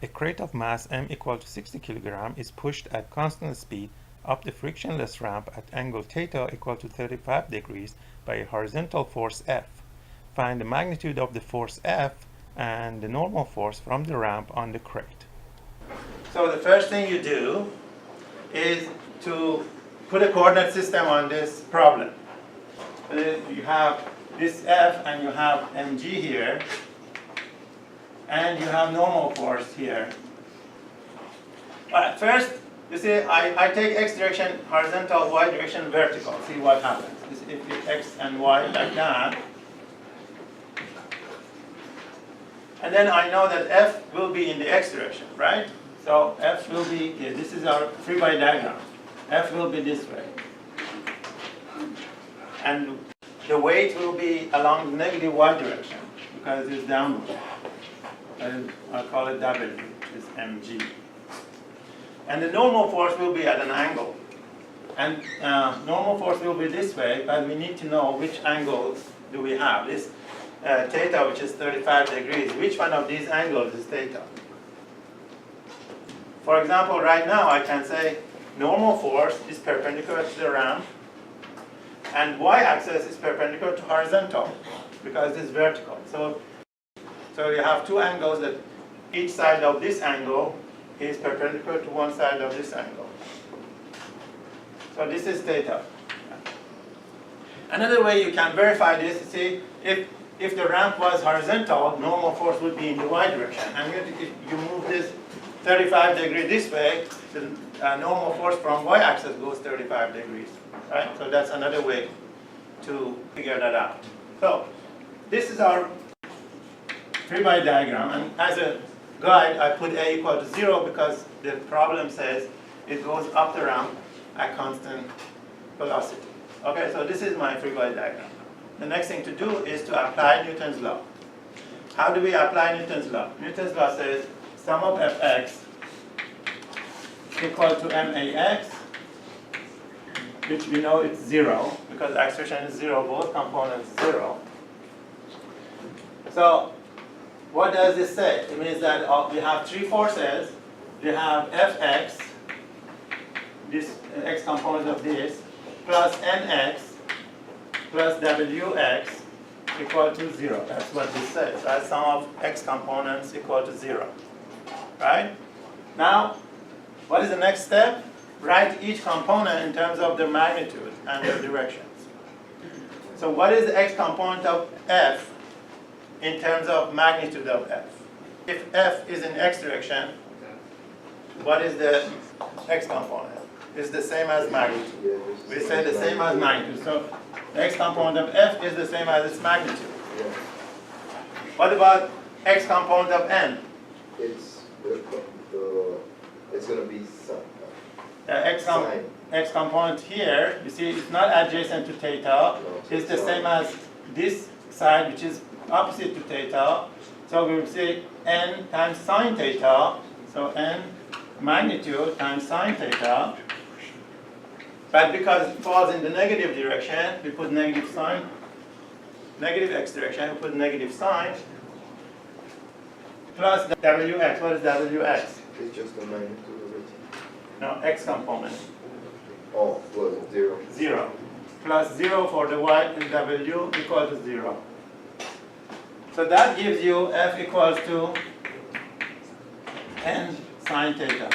A crate of mass m equal to 60 kg is pushed at constant speed up the frictionless ramp at angle theta equal to 35 degrees by a horizontal force F. Find the magnitude of the force F and the normal force from the ramp on the crate. So the first thing you do is to put a coordinate system on this problem. You have this F and you have mg here, and you have normal force here. Alright, first, you see, I take x direction horizontal, y direction vertical. See what happens. If x and y like that. And then I know that F will be in the x direction, right? So F will be, this is our free body diagram. F will be this way. And the weight will be along the negative y direction because it's downward. And I'll call it W, which is mg. And the normal force will be at an angle. And normal force will be this way, but we need to know which angles do we have. This theta, which is 35 degrees, which one of these angles is theta? For example, right now I can say normal force is perpendicular to the ramp, and y-axis is perpendicular to horizontal, because it's vertical. So you have two angles that each side of this angle is perpendicular to one side of this angle. So this is theta. Another way you can verify this is, see, if the ramp was horizontal, normal force would be in the y direction. And if you move this 35 degrees this way, the normal force from y-axis goes 35 degrees. Right? So that's another way to figure that out. So this is our free body diagram, and as a guide I put a equal to 0 because the problem says it goes up the ramp at constant velocity. Okay, so this is my free body diagram. The next thing to do is to apply Newton's law. How do we apply Newton's law? Newton's law says sum of fx equal to max, which we know it's 0 because acceleration is 0, both components 0. So what does this say? It means that we have three forces. We have fx, this x component of this, plus nx, plus wx equal to 0. That's what this says. That's sum of x components equal to 0. Right? Now, what is the next step? Write each component in terms of their magnitude and their directions. So what is the x component of f in terms of magnitude of f? If f is in x direction, what is the x component? It's the same as magnitude. We say the same as magnitude. So the x component of f is the same as its magnitude. What about x component of n? It's going to be X component here, you see, it's not adjacent to theta. It's the same as this side, which is opposite to theta. So we will say n times sine theta. So n magnitude times sine theta. But because it falls in the negative direction, we put negative sign. Negative x direction, we put negative sign. Plus wx. What is wx? It's just the magnitude of it. No, x component. Oh, plus 0. 0. Plus 0 for the y and w equal to 0. So that gives you f equals to n sine theta.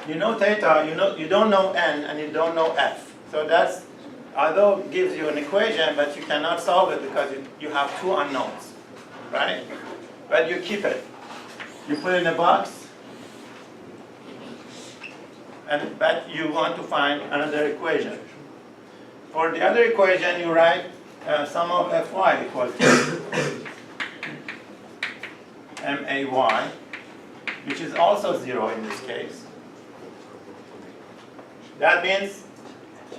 You know theta, you don't know n, and you don't know f. So that's, although it gives you an equation, but you cannot solve it because you have two unknowns, right? But you keep it. You put it in a box, but you want to find another equation. For the other equation, you write sum of fy equals to may, which is also 0 in this case. That means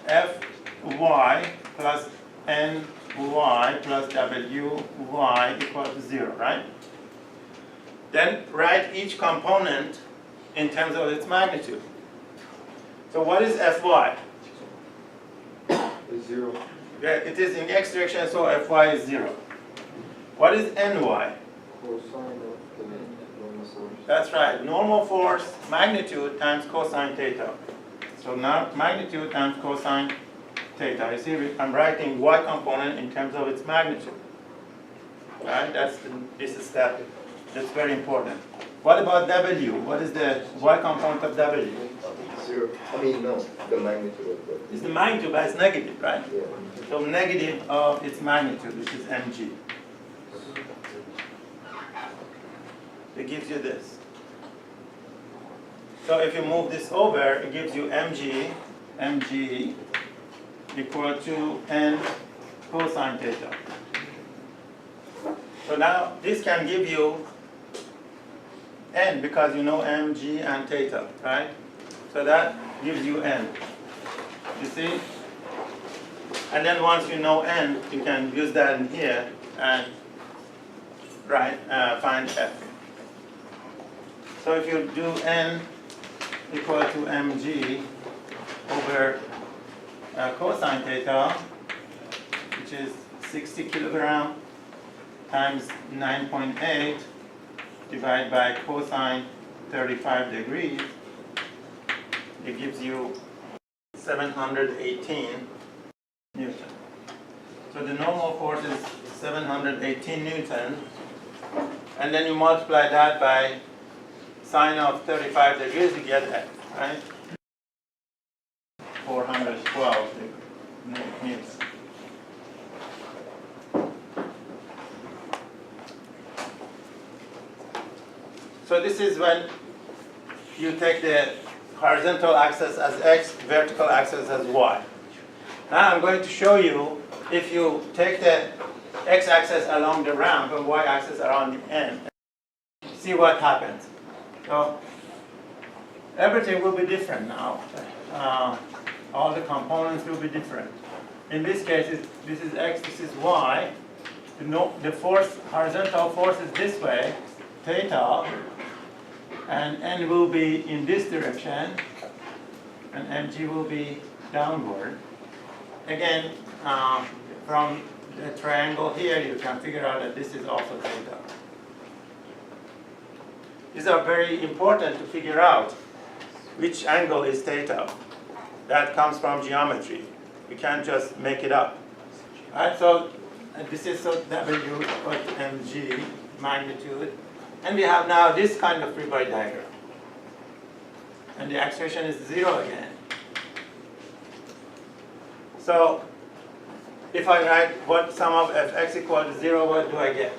fy plus ny plus wy equal to 0, right? Then write each component in terms of its magnitude. So what is fy? It's 0. Yeah, it is in the x direction, so fy is 0. What is ny? Cosine of the normal sum. That's right. Normal force magnitude times cosine theta. So now magnitude times cosine theta. You see, I'm writing y component in terms of its magnitude. Right? This is step. That's very important. What about W? What is the y component of W? 0. I mean, no, the magnitude of the. It's the magnitude, but it's negative, right? Yeah. So negative of its magnitude, which is mg. It gives you this. So if you move this over, it gives you mg equal to n cosine theta. So now this can give you n because you know mg and theta, right? So that gives you n. You see? And then once you know n, you can use that in here and find f. So if you do n equal to mg over cosine theta, which is 60 kilogram times 9.8 divided by cosine 35 degrees, it gives you 718 Newton. So the normal force is 718 Newton, and then you multiply that by sine of 35 degrees, you get F, right? 412 Newton. So this is when you take the horizontal axis as x, vertical axis as y. Now I'm going to show you if you take the x-axis along the ramp and y-axis around the end, see what happens. So everything will be different now. All the components will be different. In this case, this is x, this is y. The force, horizontal force is this way, theta, and n will be in this direction, and mg will be downward. Again, from the triangle here, you can figure out that this is also theta. These are very important to figure out which angle is theta. That comes from geometry. You can't just make it up. All right, so this is W equal to mg magnitude. And we have now this kind of free body diagram. And the acceleration is 0 again. So if I write what sum of fx equal to 0, what do I get?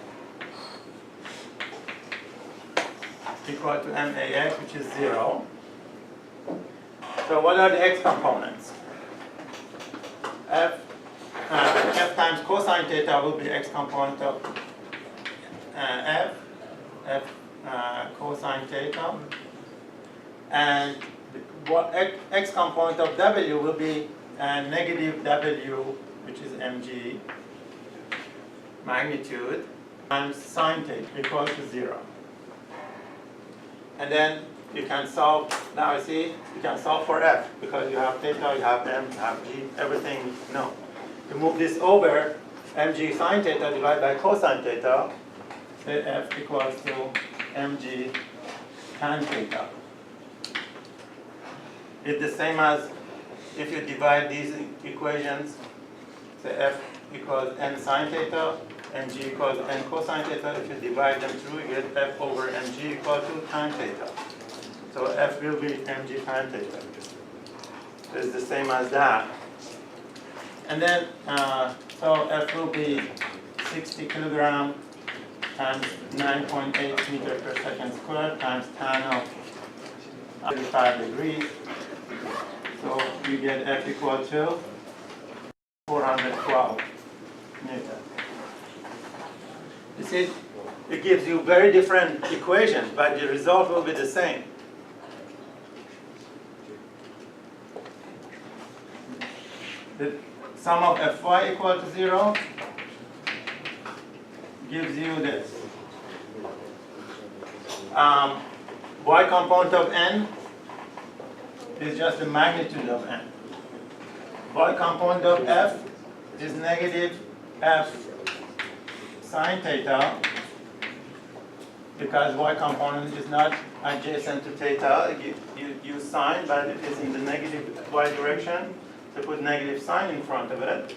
Equal to max, which is 0. So what are the x components? F times cosine theta will be x component of f cosine theta. And what x component of w will be negative w, which is mg magnitude, times sine theta equals to 0. And then you can solve, now you see, you can solve for f, because you have theta, you have m, you have g, everything, no. You move this over, mg sine theta divided by cosine theta, say f equals to mg tan theta. It's the same as if you divide these equations, say f equals n sine theta, mg equals n cosine theta. If you divide them through, you get f over mg equal to tan theta. So f will be mg tan theta. So it's the same as that. And then, so f will be 60 kilogram times 9.8 meters per second squared times tan of 35 degrees. So you get f equal to 412 Newton. You see, it gives you very different equations, but the result will be the same. The sum of fy equal to 0 gives you this. Y component of n is just the magnitude of n. Y component of f is negative f sine theta because y component is not adjacent to theta. You use sign, but it is in the negative y direction, so put negative sign in front of it.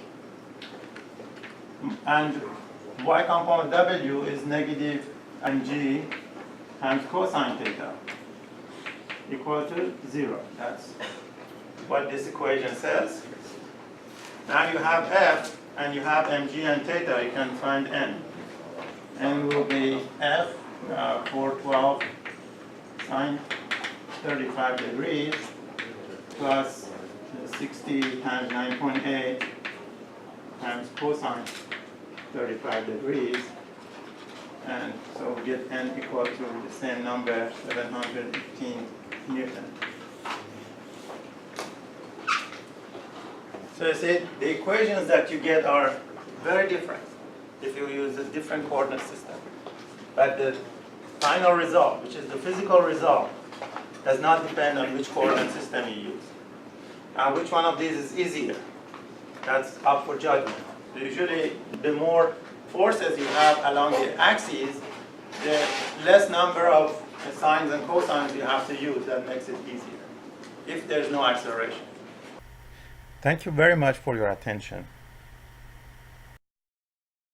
And y component w is negative mg times cosine theta equal to 0. That's what this equation says. Now you have f and you have mg and theta, you can find n. N will be f 412 sine 35 degrees plus 60 times 9.8 times cosine 35 degrees. And so we get n equal to the same number, 718 Newton. So you see, the equations that you get are very different if you use a different coordinate system. But the final result, which is the physical result, does not depend on which coordinate system you use. Now, which one of these is easier? That's up for judgment. Usually, the more forces you have along the axes, the less number of sines and cosines you have to use. That makes it easier, if there's no acceleration. Thank you very much for your attention.